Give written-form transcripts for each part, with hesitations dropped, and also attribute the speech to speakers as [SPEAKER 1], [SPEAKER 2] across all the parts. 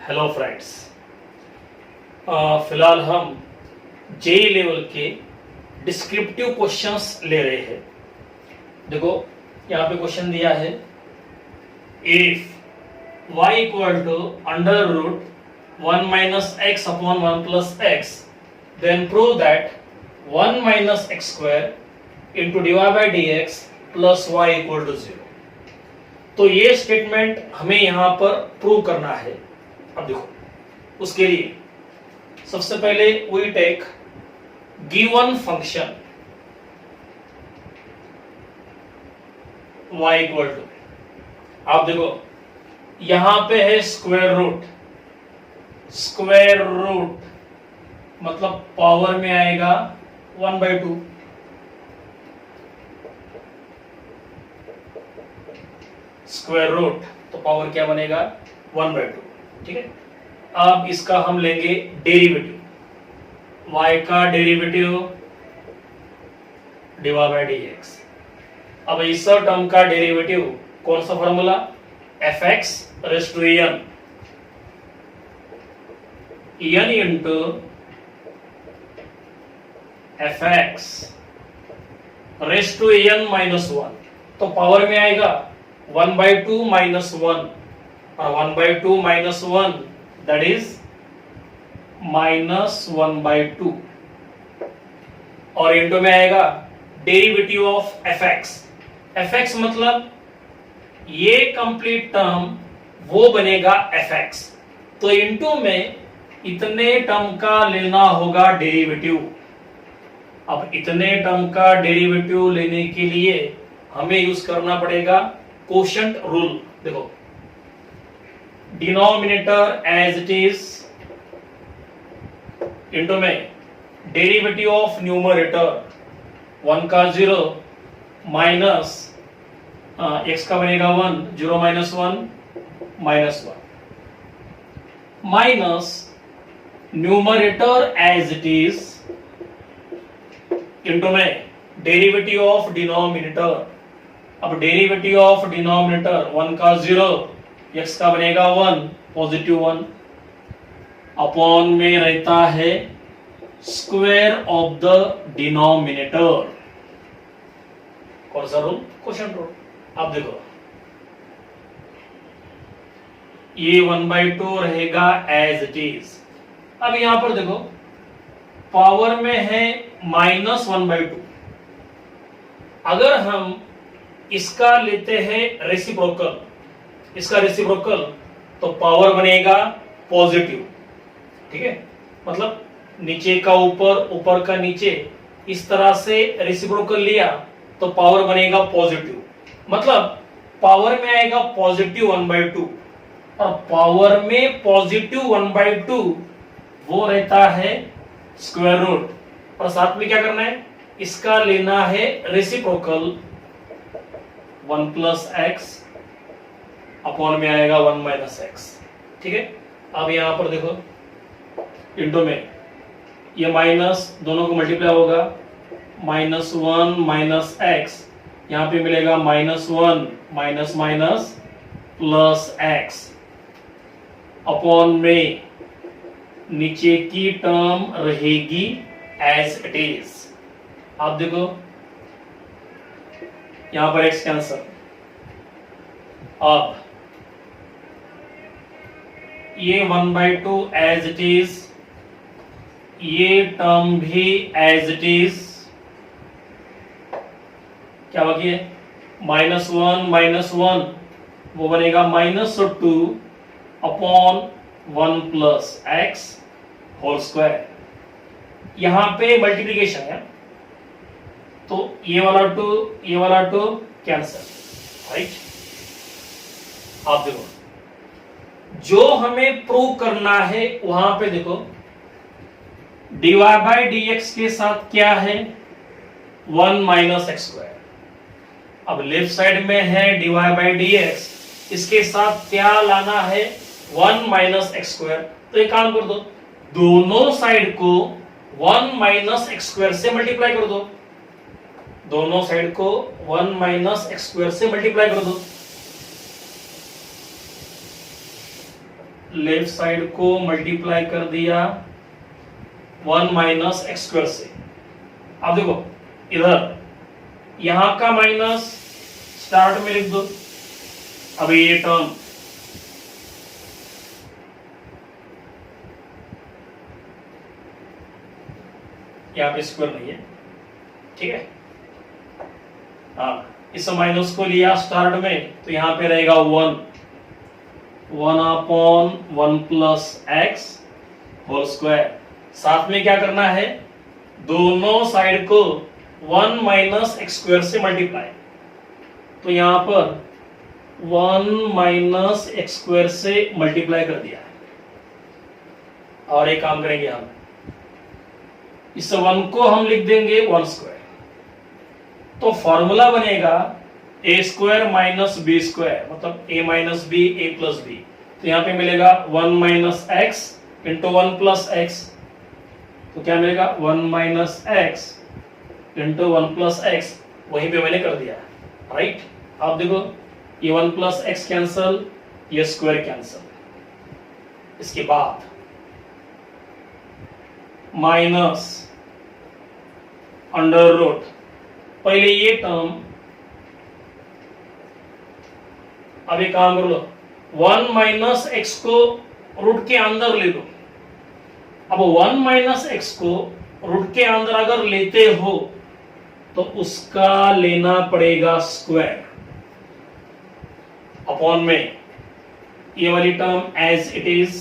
[SPEAKER 1] Hello friends, फिलहाल हम JEE level के डिस्क्रिप्टिव क्वेश्चंस ले रहे हैं। देखो यहाँ पे क्वेश्चन दिया है, if y equal to under root 1 minus x upon 1 plus x then prove that 1 minus x square into divide by D x plus y equal to 0। तो ये स्टेटमेंट हमें यहां पर प्रूव करना है। अब देखो, उसके लिए सबसे पहले we take given function y equal to, आप देखो यहां पे है स्क्वायर रूट मतलब पावर में आएगा 1/2। स्क्वायर रूट तो पावर क्या बनेगा 1/2। ठीक है, अब इसका हम लेंगे डेरिवेटिव, y का डेरिवेटिव डिवाइड बाय dx। अब इस टर्म का डेरिवेटिव कौन सा formula, fx raise to n into fx raise to n minus 1। तो पावर में आएगा 1/2 माइनस 1 और 1/2 माइनस 1 दैट इज माइनस 1/2 और इंटू में आएगा डेरिवेटिव ऑफ fx मतलब ये कंप्लीट टर्म वो बनेगा fx। तो इंटू में इतने टर्म का लेना होगा डेरिवेटिव। अब इतने टर्म का डेरिवेटिव लेने के लिए हमें यूज करना पड़ेगा कोशेंट रूल। देखो, denominator as it is into में डेरिवेटिव ऑफ न्यूमरेटर 1 का 0 माइनस x का बनेगा 1, 0 minus 1 minus 1 minus numerator as it is into में डेरिवेटिव ऑफ डिनोमिनेटर। अब डेरिवेटिव ऑफ डिनोमिनेटर 1 का 0, x का बनेगा 1 पॉजिटिव 1 अपॉन में रहता है स्क्वायर ऑफ द डिनोमिनेटर। कौन सा रूल, क्वोशिएंट रूल। अब देखो ये 1/2 रहेगा एज इट इज। अब यहां पर देखो पावर में है माइनस 1/2। अगर हम इसका लेते हैं रेसिप्रोकल, इसका रेसिप्रोकल तो पावर बनेगा पॉजिटिव। ठीक है, मतलब नीचे का ऊपर, ऊपर का नीचे, इस तरह से रेसिप्रोकल लिया तो पावर बनेगा पॉजिटिव। मतलब पावर में आएगा पॉजिटिव 1/2 और पावर में पॉजिटिव 1/2 वो रहता है स्क्वायर रूट। और साथ में क्या करना है, इसका लेना है रेसिप्रोकल 1 प्लस एक्स अपॉन में आएगा 1 माइनस एक्स। ठीक है, अब यहां पर देखो इंटू में ये माइनस दोनों को मल्टीप्लाई होगा, -1 माइनस एक्स, यहां पे मिलेगा -1 minus minus plus x upon में नीचे की टर्म रहेगी एज इट इज। आप देखो यहां पर x कैंसल। अब ये 1/2 एज इट इज, ये टर्म भी एज इट इज। क्या बाकी है, -1 माइनस 1 वो बनेगा -2 upon 1 plus x whole square. यहां पे मल्टीप्लीकेशन है तो ये वाला 2 कैंसल, राइट। आप देखो जो हमें प्रूव करना है वहां पे देखो डिवाइड बाई dx के साथ क्या है 1 माइनस एक्स स्क्वायर। अब लेफ्ट साइड में है डिवाइड बाई dx, इसके साथ क्या लाना है 1 माइनस एक्स स्क्वायर। तो एक काम कर दो, दोनों साइड को 1 माइनस एक्स स्क्वायर से मल्टीप्लाई कर दो। दोनों साइड को 1 माइनस एक्स स्क्वायर से मल्टीप्लाई कर दो। लेफ्ट साइड को मल्टीप्लाई कर दिया 1 माइनस एक्स स्क्वायर से। अब देखो इधर यहां का माइनस स्टार्ट में लिख दो। अब ये टर्म यहां पे स्क्वायर नहीं है, ठीक है। हाँ, इस माइनस को लिया स्टार्ट में तो यहां पे रहेगा 1 upon 1 plus x whole square. साथ में क्या करना है, दोनों साइड को 1 माइनस एक्स स्क्वायर से मल्टीप्लाई। तो यहां पर 1 माइनस एक्स स्क्वायर से मल्टीप्लाई कर दिया है। और एक काम करेंगे हम, इस 1 को हम लिख देंगे 1 स्क्वायर। तो फॉर्मूला बनेगा ए स्क्वायर माइनस बी स्क्वायर, मतलब ए माइनस बी ए प्लस बी। तो यहां पे मिलेगा 1 minus x into 1 plus x. तो क्या मिलेगा 1 minus x into 1 plus x, वहीं पे मैंने कर दिया, राइट। आप देखो ये 1 प्लस एक्स कैंसल, ये स्क्वायर कैंसल। इसके बाद माइनस अंडर रूट, पहले ये टर्म, अब एक काम कर लो 1 माइनस एक्स को रूट के अंदर ले लो। अब 1 माइनस एक्स को रूट के अंदर अगर लेते हो तो उसका लेना पड़ेगा स्क्वायर अपॉन में ये वाली टर्म एज इट इज।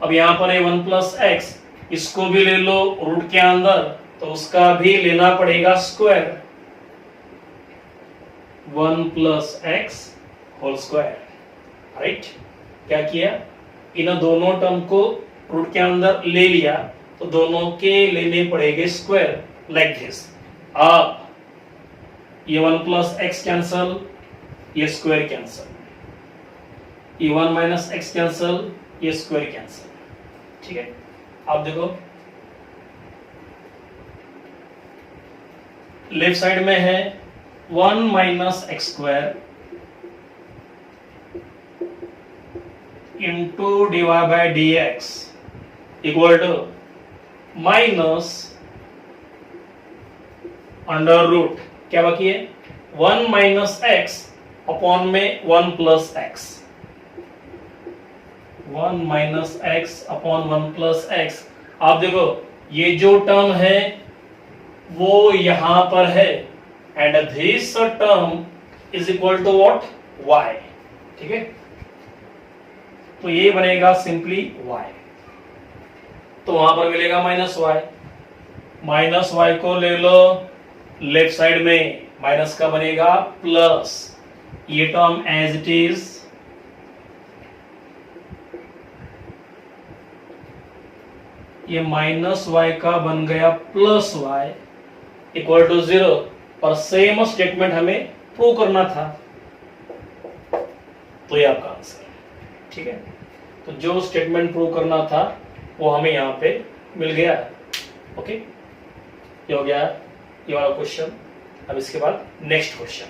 [SPEAKER 1] अब यहां पर है 1 प्लस एक्स, इसको भी ले लो रूट के अंदर तो उसका भी लेना पड़ेगा square, 1 plus x whole square, right. क्या किया, इन दोनों टर्म को रूट के अंदर ले लिया तो दोनों के लेने पड़ेंगे स्क्वायर, लाइक दिस। अब ये 1 प्लस एक्स कैंसल, ये स्क्वायर कैंसल, ये 1 माइनस एक्स कैंसल, ये स्क्वायर कैंसल, ठीक है। अब देखो लेफ्ट साइड में है 1 minus x square into divide by d x equal to minus under root, क्या बाकी है 1 माइनस एक्स अपॉन में 1 plus x, 1 minus x upon 1 plus x. आप देखो ये जो टर्म है वो यहां पर है and this term is equal to what, y, ठीक है। तो ये बनेगा सिंपली y, तो वहां पर मिलेगा माइनस y। माइनस y को ले लो लेफ्ट साइड में, माइनस का बनेगा प्लस, ये टर्म एज इट इज, ये माइनस y का बन गया प्लस y इक्वल टू 0। और सेम स्टेटमेंट हमें प्रूव करना था, तो ये आपका आंसर, ठीक है। तो जो स्टेटमेंट प्रूव करना था वो हमें यहां पे मिल गया, ओके। ये हो गया ये वाला क्वेश्चन। अब इसके बाद next question,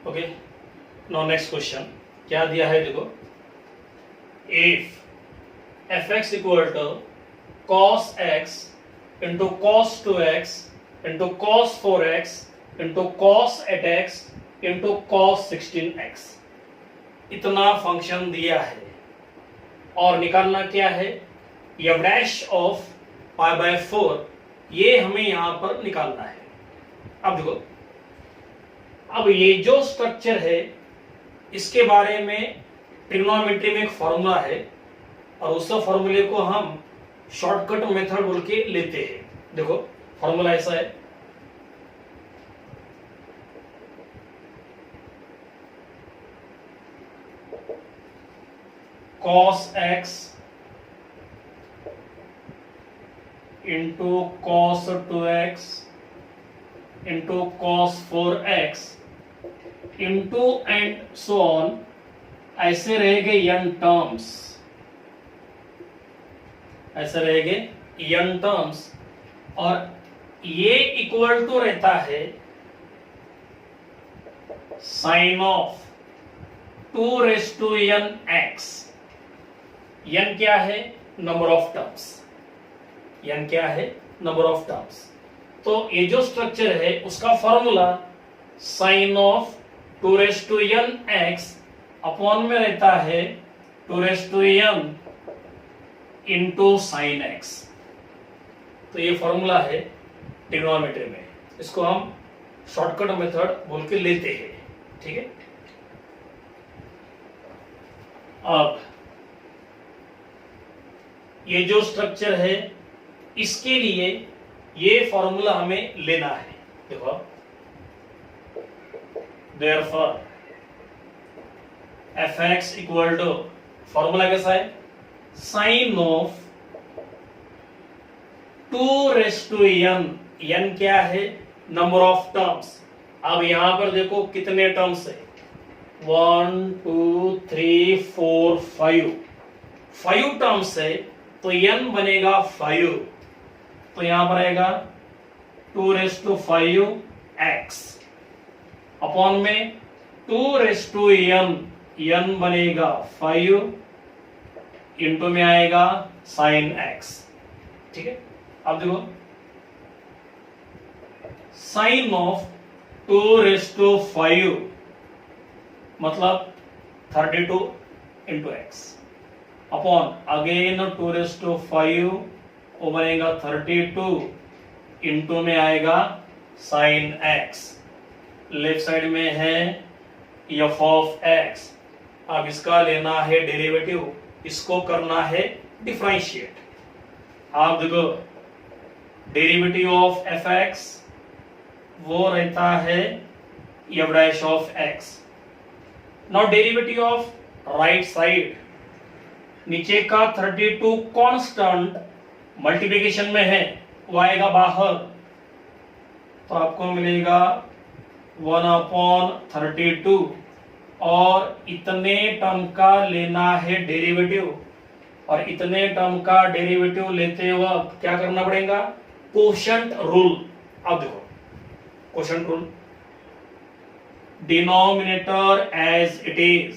[SPEAKER 1] okay. Now next question क्या दिया है, देखो if fx equal to cos x into cos 2x into cos 4x into cos 8x into cos 16x, इतना फंक्शन दिया है और निकालना क्या है, f dash of pi by 4, ये हमें यहां पर निकालना है। अब देखो, अब ये जो स्ट्रक्चर है इसके बारे में ट्रिग्नोमेट्री में एक फॉर्मूला है और उस फॉर्मूले को हम शॉर्टकट मेथड बोल के लेते हैं। देखो फॉर्मूला ऐसा है, cos x into cos 2x into cos 4x into and so on, ऐसे रहेंगे n टर्म्स, ऐसे रहेंगे n टर्म्स, और ये इक्वल टू रहता है sine of 2n x। n क्या है? Number of terms. n क्या है? Number of terms. तो ये जो स्ट्रक्चर है उसका formula sine of 2n x upon में रहता है 2n इंटू साइन x। तो ये फॉर्मूला है ट्रिग्नोमेट्री में, इसको हम शॉर्टकट मेथड बोल के लेते हैं। ठीक है, अब ये जो स्ट्रक्चर है इसके लिए ये फॉर्मूला हमें लेना है। देखो, therefore fx equal to, formula कैसा है? साइन ऑफ 2n, n क्या है? Number of terms. अब यहां पर देखो कितने टर्म्स है, 1 2 3 4 5 टर्म्स है, तो n बनेगा 5। तो यहां पर आएगा 2⁵x अपॉन में 2n, n बनेगा 5 इंटू में आएगा साइन x। ठीक है, अब देखो साइन ऑफ 2⁵ मतलब 32 इंटू x अपॉन अगेन 2⁵, वो बनेगा 32 इंटू में आएगा साइन x। लेफ्ट साइड में है f ऑफ x। अब इसका लेना है डेरिवेटिव, इसको करना है डिफरेंशिएट। आप देखो डेरिवेटिव ऑफ fx वो रहता है f dash of x। Now derivative of right side, नीचे का 32 कांस्टेंट मल्टीप्लिकेशन में है, वो आएगा बाहर, तो आपको मिलेगा 1/32, और इतने टर्म का लेना है डेरिवेटिव, और इतने टर्म का डेरिवेटिव लेते वक्त क्या करना पड़ेगा? Quotient rule. अब देखो quotient rule, denominator as it is,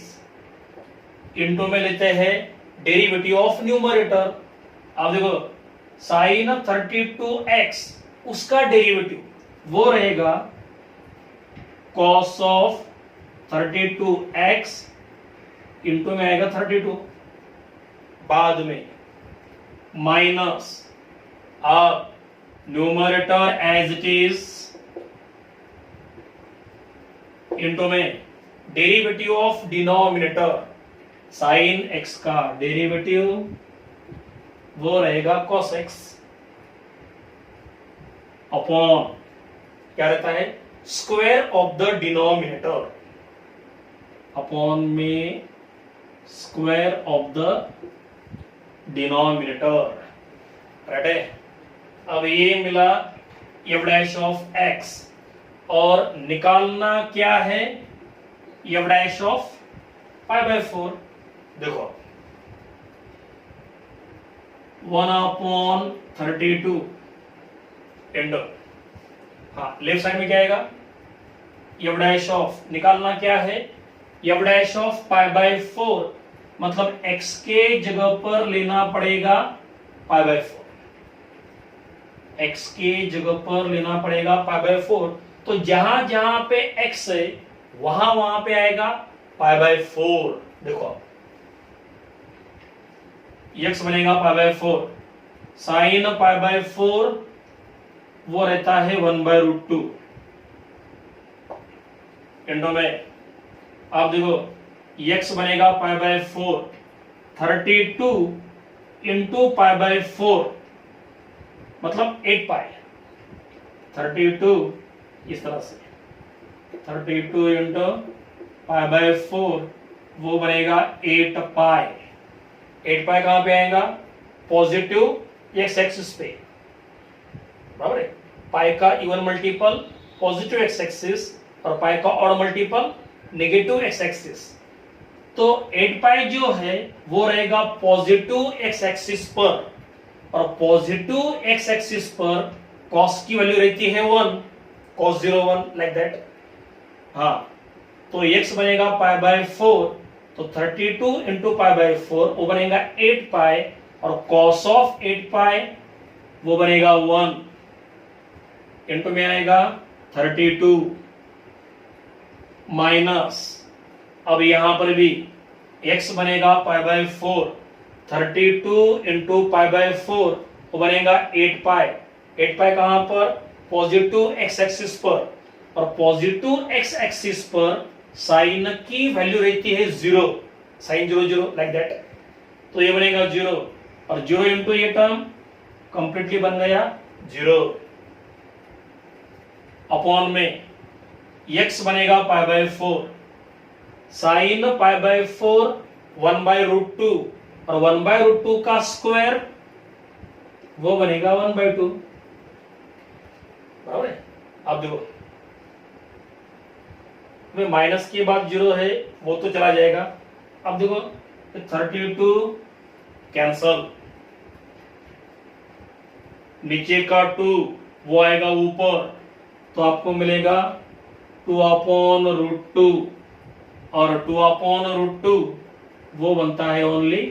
[SPEAKER 1] into में लेते हैं डेरिवेटिव ऑफ न्यूमरेटर। अब देखो साइन 32x उसका डेरिवेटिव वो रहेगा cos ऑफ 32x इंटू में आएगा 32, बाद में माइनस अब numerator as it is into में derivative of denominator sine x का डेरिवेटिव वो रहेगा cos x अपॉन क्या रहता है? Square of the denominator upon में square of the denominator. Right है, अब ये मिला f डैश ऑफ x, और निकालना क्या है? f dash of π/4। देखो 1/32 इंटू, हाँ लेफ्ट साइड में क्या आएगा? f डैश ऑफ, निकालना क्या है? f डैश ऑफ π/4, मतलब x के जगह पर लेना पड़ेगा π/4, x के जगह पर लेना पड़ेगा π/4। तो जहां जहां पे x है वहां वहां पे आएगा π/4। देखो x बनेगा π/4, साइन π/4 वो रहता है 1/√2 इंटू में, आप देखो x बनेगा π/4, 32 इंटू π/4 मतलब 8 पाई, 32 इस तरह से 32 इंटू π/4 वो बनेगा 8 पाई। 8 पाई कहां पे आएगा? पॉजिटिव एक्स एक्सिस पे, बराबर है। पाई का even multiple positive x axis और पाई का odd multiple negative x axis. तो 8 पाई जो है वो रहेगा पॉजिटिव एक्स एक्सिस पर, और पॉजिटिव एक्स एक्सिस पर कॉस की वैल्यू रहती है 1, cos 0 1 लाइक दैट। हाँ, तो x बनेगा पाई बाय 4, तो 32 इंटू पाई बाय 4 वो बनेगा 8 पाई, और cos ऑफ 8 पाई वो बनेगा 1, इंटू में आएगा 32 माइनस, अब यहां पर भी x बनेगा pi by 4, 32 into pi by 4 वो बनेगा 8 पाई। 8 पाई कहां पर? पॉजिटिव एक्स एक्सिस पर, और पॉजिटिव एक्स एक्सिस पर साइन की वैल्यू रहती है 0, साइन 0 0 लाइक दैट। तो ये बनेगा 0, और 0 इंटू ये टर्म कंप्लीटली बन गया 0, अपॉन में x बनेगा pi by 4, sine pi by 4 1 by root 2, और 1 बाय रूट 2 का स्क्वायर वो बनेगा 1 बाय 2, बराबर है। अब देखो में माइनस के बाद 0 है वो तो चला जाएगा। अब देखो 32 कैंसल, नीचे का 2 वो आएगा ऊपर, तो आपको मिलेगा 2 अपॉन रूट 2, और 2 अपॉन रूट 2 वो बनता है ओनली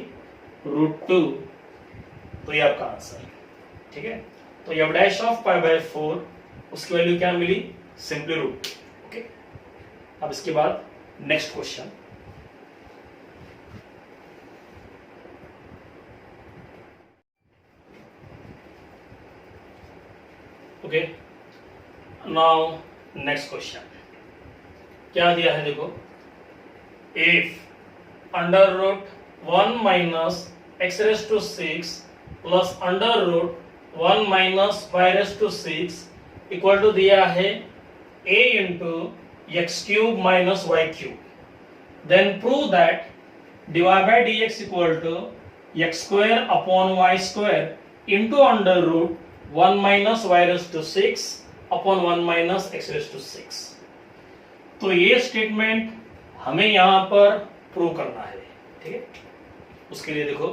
[SPEAKER 1] रूट 2। तो ये आपका आंसर है, ठीक है। तो F dash of pi by 4 उसकी वैल्यू क्या मिली? Simply root. ओके, अब इसके बाद next question. Okay, now next question क्या दिया है देखो, if under root 1 minus x raise to 6 plus under root 1 minus y raise to 6 equal to दिया है a into x cube minus y cube, then prove that dy by dx equal to x square upon y square into under root 1 minus y raise to 6 upon 1 minus x raise to 6। तो ये statement हमें यहां पर prove करना है, ठीक है। उसके लिए देखो,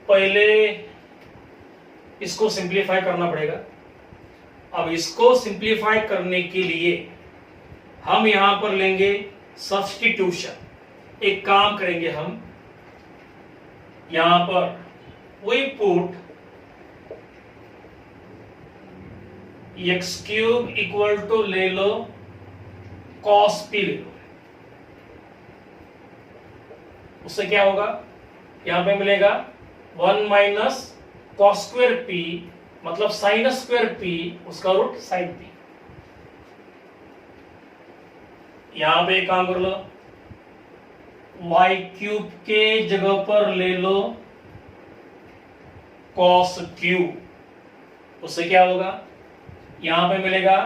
[SPEAKER 1] पहले इसको सिंप्लीफाई करना पड़ेगा। अब इसको सिंप्लीफाई करने के लिए हम यहां पर लेंगे सब्स्टिट्यूशन। एक काम करेंगे हम, यहां पर we put x cube equal to ले लो कॉस पी ले लो, उससे क्या होगा? यहां पे मिलेगा 1 माइनस कॉस स्क्वायर पी मतलब साइन स्क्वायर पी उसका रूट साइन पी। यहां पे एक काम कर लो, वाई क्यूब के जगह पर ले लो कॉस क्यूब, उससे क्या होगा? यहां पे मिलेगा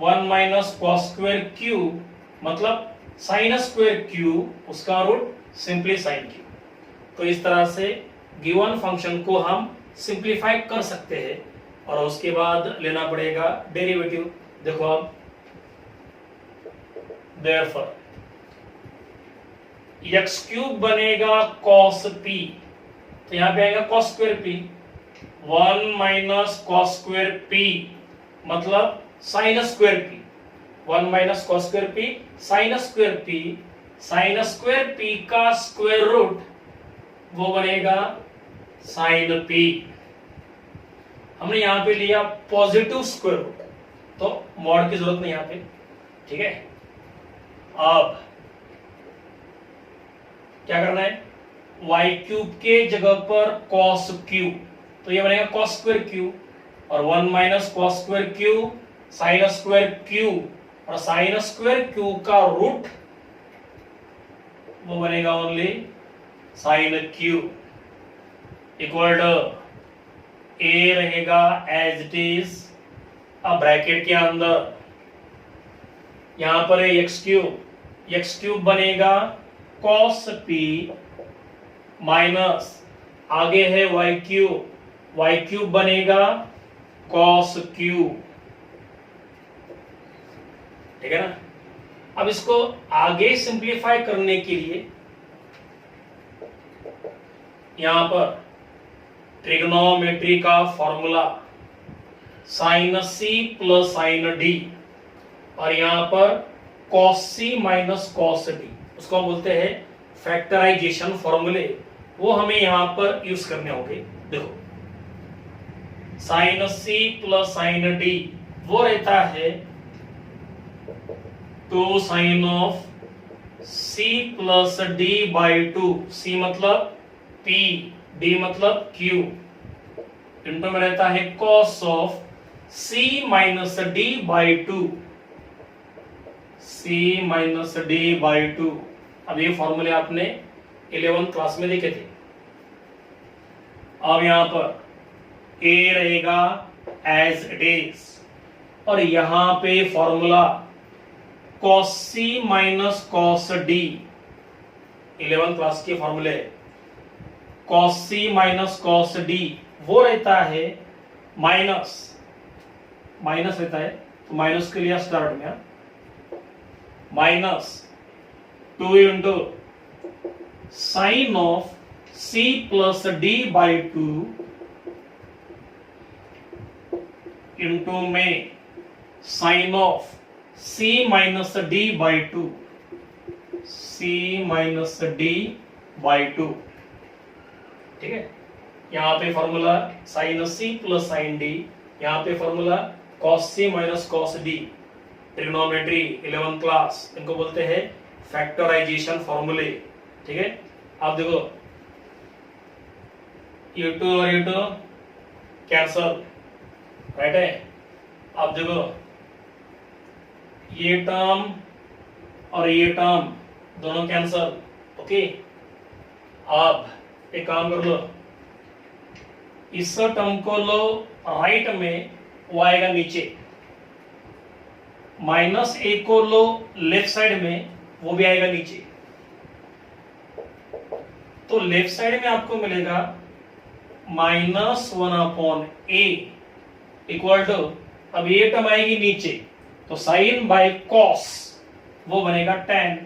[SPEAKER 1] 1 माइनस कॉस स्क्वायर क्यूब मतलब साइन स्क्वायर क्यूब उसका रूट सिंपली साइन क्यूब। तो इस तरह से गिवन फंक्शन को हम सिंप्लीफाई कर सकते हैं, और उसके बाद लेना पड़ेगा डेरिवेटिव। देखो अब देयरफॉर एक्स क्यूब बनेगा कॉस पी, तो यहां पे आएगा cos square p, 1 minus cos square p मतलब sine square p, 1 minus cos square p sine square p, sine square p का स्क्वायर रूट वो बनेगा साइन पी। हमने यहां पे लिया पॉजिटिव स्क्वायर रूट, तो मॉड की जरूरत नहीं यहां पे, ठीक है। अब क्या करना है? वाई क्यूब के जगह पर कॉस क्यूब, तो ये बनेगा कॉस स्क्वायर क्यूब, और 1 minus cos square cube sine square cube, और साइन स्क्वायर क्यूब का रूट वो बनेगा only sine cube, equal to a रहेगा एज इट इज। अब ब्रैकेट के अंदर यहां पर है एक्स क्यूब बनेगा कॉस पी माइनस आगे है वाई क्यूब बनेगा कॉस क्यूब, ठीक है ना। अब इसको आगे सिंप्लीफाई करने के लिए यहां पर ट्रिग्नोमेट्री का formula sine C plus sine D, और यहां पर cos C minus cos D, उसको हम बोलते हैं फैक्टराइजेशन फॉर्मूले, वो हमें यहां पर यूज करने होंगे। देखो sine C plus sine D वो रहता है 2 sine of C plus D by 2, C मतलब पी, डी मतलब क्यू, इंटू में रहता है cos of C minus D by 2, C minus D by 2। अब ये फॉर्मूले आपने 11th क्लास में देखे थे। अब यहां पर ए रहेगा एज इट इज, और यहां पे फॉर्मूला cos c माइनस cos d, 11th क्लास के फॉर्मूले cos c माइनस cos d वो रहता है माइनस, माइनस रहता है तो माइनस के लिए स्टार्ट में minus 2 into sine of c plus D by 2 into में sine of c minus D by 2, c minus D by 2। ठीक है, यहां पे formula sine c plus sine d, यहां पे फॉर्मूला cos c माइनस cos d, trigonometry 11th class, इनको बोलते हैं फैक्टराइजेशन फॉर्मूले। ठीक है, आप देखो u2 और u2 कैंसल, राइट है। आप देखो ये टर्म और ये टर्म दोनों कैंसल, ओके। अब एक काम कर लो, इस टर्म को लो राइट में, वो आएगा नीचे, माइनस ए को लो लेफ्ट साइड में, वो भी आएगा नीचे। तो लेफ्ट साइड में आपको मिलेगा -1 अपॉन ए इक्वल टू, अब ये टर्म आएगी नीचे तो साइन बाय कॉस वो बनेगा tan,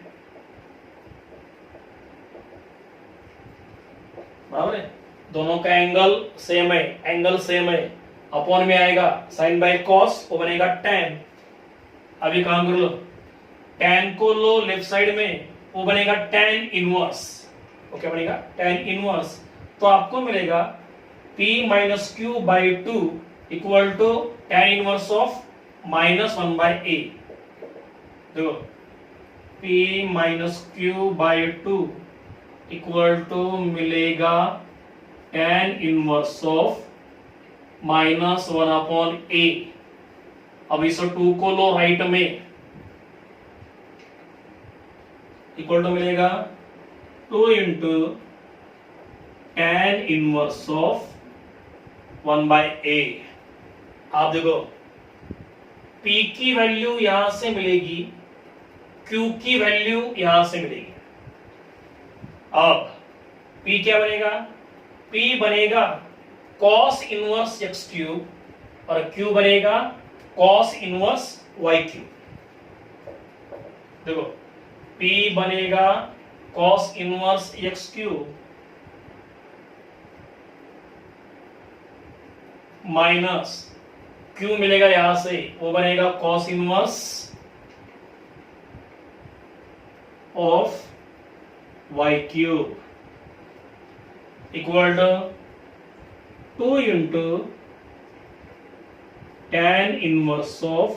[SPEAKER 1] बराबर है। दोनों का एंगल सेम है, एंगल सेम है, अपॉन में आएगा साइन बाय कॉस वो बनेगा tan। अभी काम कर लो, tan को लो लेफ्ट साइड में, वो बनेगा tan इनवर्स, ओके बनेगा tan इनवर्स। तो आपको मिलेगा p minus q by 2 equal to tan inverse of -1 by a. देखो p minus q by 2 equal to मिलेगा tan inverse of -1 upon a. अब इस 2 को लो राइट में, इक्वल टू मिलेगा 2 into tan inverse of 1 by a. आप देखो P की वैल्यू यहां से मिलेगी, Q की वैल्यू यहां से मिलेगी। अब P क्या बनेगा? P बनेगा cos इनवर्स x क्यूब और Q बनेगा cos इनवर्स y क्यूब। देखो P बनेगा cos inverse x cube minus Q मिलेगा यहां से, वो बनेगा cos inverse of y cube equal to 2 into tan inverse of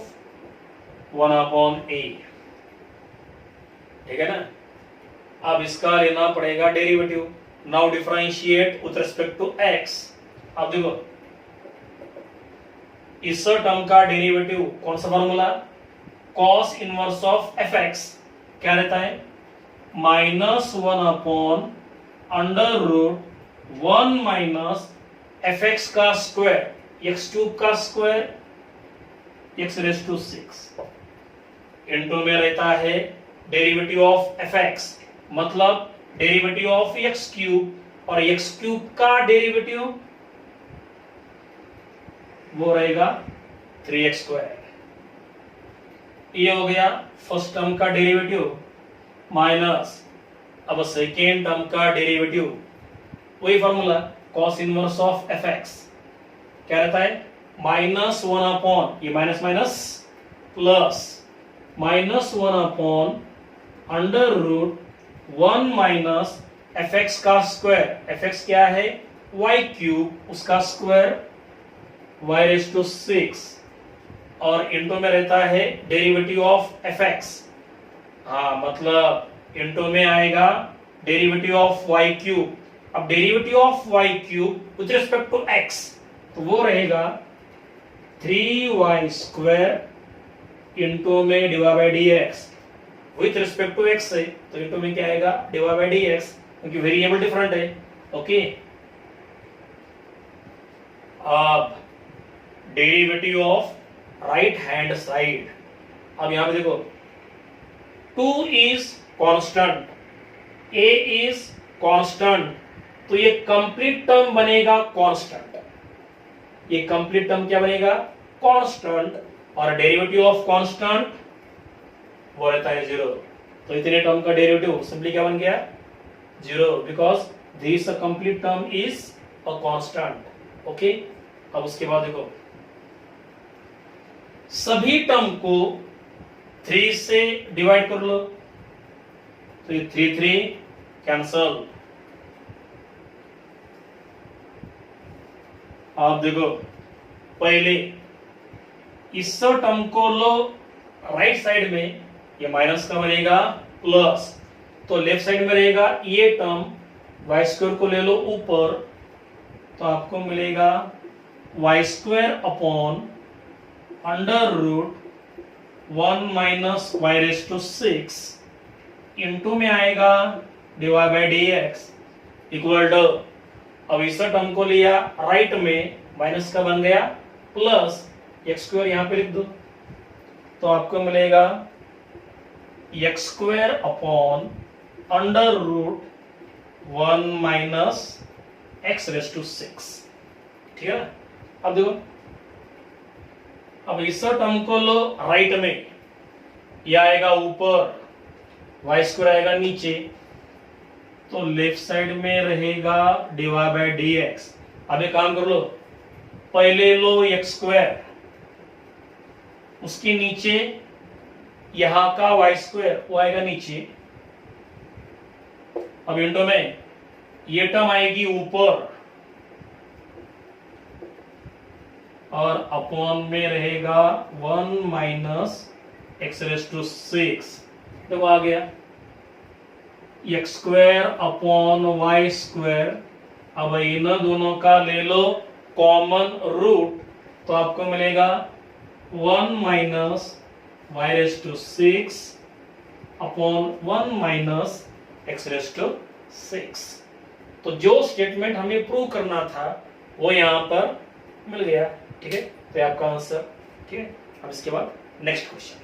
[SPEAKER 1] 1 upon a। ठीक है ना। अब इसका लेना पड़ेगा derivative. Now differentiate with respect to x। अब देखो इस टर्म का डेरिवेटिव कौन सा formula? cos inverse of fx क्या रहता है? -1 upon under root 1 minus fx का स्क्वायर x क्यूब का square x raise to 6 into में रहता है डेरिवेटिव ऑफ fx, मतलब डेरिवेटिव ऑफ x क्यूब, और x क्यूब का डेरिवेटिव वो रहेगा 3x स्क्वायर। ये हो गया फर्स्ट टर्म का डेरिवेटिव माइनस, अब सेकेंड टर्म का डेरिवेटिव, वही formula cos inverse of F X क्या रहता है, माइनस वन अपॉन, ये minus minus plus, minus one upon under root one minus F X का स्क्वायर, एफ एक्स क्या है वाई क्यूब, उसका स्क्वायर वाई रेज टू 6 और इंटू में रहता है डेरिवेटिव ऑफ एफ एक्स। हाँ मतलब इंटू में आएगा डेरिवेटिव ऑफ वाई क्यूब। अब derivative of y cube with respect to x तो वो रहेगा 3y स्क्वायर इंटू में divide by D X, with respect to x है तो इंटू में क्या आएगा डिवाइड बाई डी एक्स, क्योंकि वेरिएबल डिफरेंट है। ओके, अब derivative of right hand side, अब यहां पे देखो 2 is constant, a is constant, तो ये कंप्लीट टर्म बनेगा कांस्टेंट, ये कंप्लीट टर्म क्या बनेगा कांस्टेंट, और डेरिवेटिव ऑफ कांस्टेंट वो रहता है 0, तो इतने टर्म का डेरिवेटिव सिंपली क्या बन गया 0, because this complete term is a constant. Okay, अब उसके बाद देखो सभी टर्म को 3 से डिवाइड कर लो, तो ये 3 कैंसल। आप देखो पहले इस टर्म को लो राइट साइड में, ये माइनस का बनेगा प्लस, तो लेफ्ट साइड में रहेगा ये टर्म वाई स्क्वायर को ले लो ऊपर, तो आपको मिलेगा y square upon under root 1 minus y raise to 6 into में आएगा divide by D x equal to, अब इस टर्म को लिया राइट में, माइनस का बन गया प्लस, एक्स स्क्वायर यहां पे लिख दो, तो आपको मिलेगा x square upon under root 1 minus x raise to 6। ठीक है, अब देखो अब इस टर्म को लो राइट में, यह आएगा ऊपर, वाई स्क्वायर आएगा नीचे, तो लेफ्ट साइड में रहेगा डिवाइड बाई डी एक्स। अब एक काम कर लो, पहले लो एक्स स्क्वायर, उसके नीचे यहां का वाई स्क्वायर वो आएगा नीचे, अब इंटो में ये टर्म आएगी ऊपर और अपॉन में रहेगा 1 माइनस एक्स रेज टू 6, देखो आ गया x square upon y square. अब इन दोनों का ले लो कॉमन रूट, तो आपको मिलेगा 1 minus y raise to 6 upon 1 minus x raise to 6। तो जो स्टेटमेंट हमें प्रूव करना था वो यहां पर मिल गया। ठीक है, तो आपका आंसर। ठीक है, अब इसके बाद नेक्स्ट क्वेश्चन।